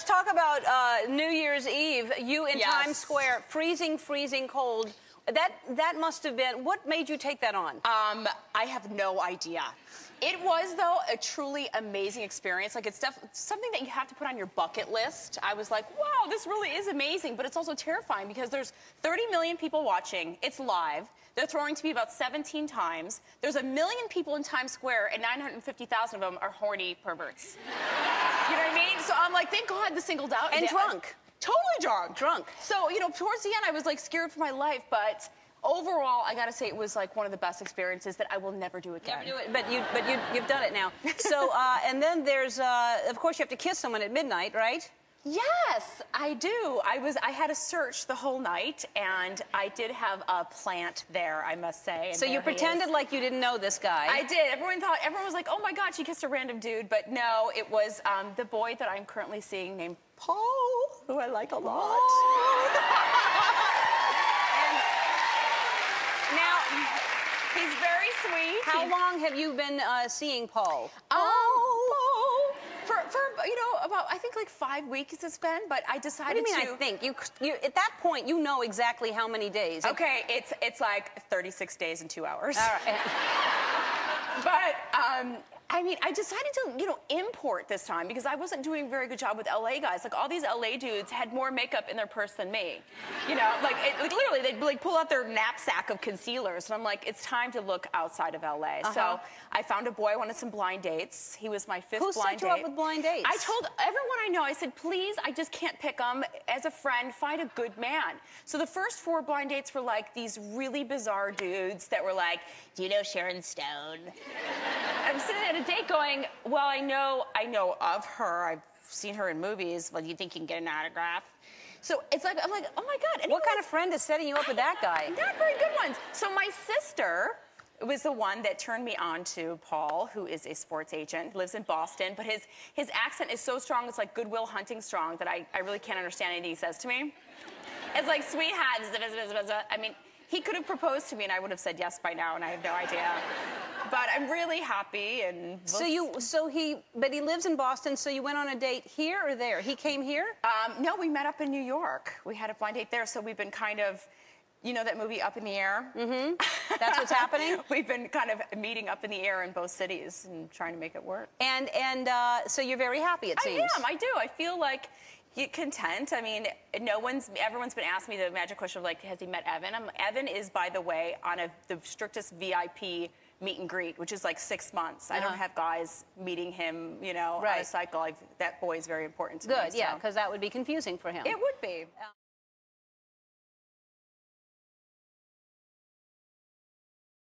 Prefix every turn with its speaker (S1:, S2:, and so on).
S1: let's talk about New Year's Eve. You in
S2: Yes.
S1: Times Square, freezing, freezing cold. That must have been. What made you take that on?
S2: I have no idea. It was, though, a truly amazing experience. Like, it's something that you have to put on your bucket list. I was like, wow, this really is amazing, but it's also terrifying because there's 30 million people watching. It's live. They're throwing to me about 17 times. There's 1 million people in Times Square, and 950,000 of them are horny perverts. You know what I mean? So I'm like, thank God the singled out.
S1: And drunk.
S2: Totally drunk.
S1: Drunk.
S2: So, you know, towards the end, I was, like, scared for my life, but overall, I gotta say, it was, like, one of the best experiences that I will never do again.
S1: Never do it, but you've done it now. So, and then there's, of course, you have to kiss someone at midnight, right?
S2: Yes, I do. I had a search the whole night, and I did have a plant there, I must say.
S1: So you pretended like you didn't know this guy.
S2: I did. Everyone was like, oh my God, she kissed a random dude. But no, it was the boy that I'm currently seeing named Paul, who I like a lot.
S1: And now,
S2: he's very sweet.
S1: How long have you been seeing Paul?
S2: For you know, about, I think, like 5 weeks it's been, but I decided to...
S1: What do you mean, I think? You at that point, you know exactly how many days.
S2: Okay, it's like 36 days and 2 hours.
S1: All right.
S2: But, I mean, I decided to, you know, import this time because I wasn't doing a very good job with LA guys. Like, all these LA dudes had more makeup in their purse than me. You know, like literally, they'd, like, pull out their knapsack of concealers. And I'm like, it's time to look outside of LA. So I found a boy, I wanted some blind dates. He was my fifth blind date.
S1: Who set you up with blind dates?
S2: I told everyone I know, I said, please, I just can't pick them. As a friend, find a good man. So the first 4 blind dates were like these really bizarre dudes that were like, do you know Sharon Stone? I'm sitting at a date going, well, I know of her. I've seen her in movies. Well, do you think you can get an autograph? So it's like, I'm like, oh my God. And
S1: what kind of friend is setting you up with that guy?
S2: Not very good ones. So my sister was the one that turned me on to Paul, who is a sports agent, lives in Boston, but his accent is so strong, it's like Goodwill Hunting strong, that I really can't understand anything he says to me. It's like, sweetheart, I mean, he could have proposed to me and I would have said yes by now, and I have no idea. But I'm really happy, and
S1: but he lives in Boston, so you went on a date here or there? He came here?
S2: No, we met up in New York. We had a blind date there, so we've been kind of, you know that movie Up in the Air?
S1: Mm-hmm. That's what's happening?
S2: We've been kind of meeting up in the air in both cities and trying to make it work.
S1: And so you're very happy, it seems.
S2: I do. I feel like content. I mean, everyone's been asking me the magic question of, like, has he met Evan? Evan is, by the way, on the strictest VIP meet and greet, which is like 6 months. I don't have guys meeting him, you know, on a cycle. That boy is very important to me.
S1: Good, yeah, because that would be confusing for him.
S2: It would be.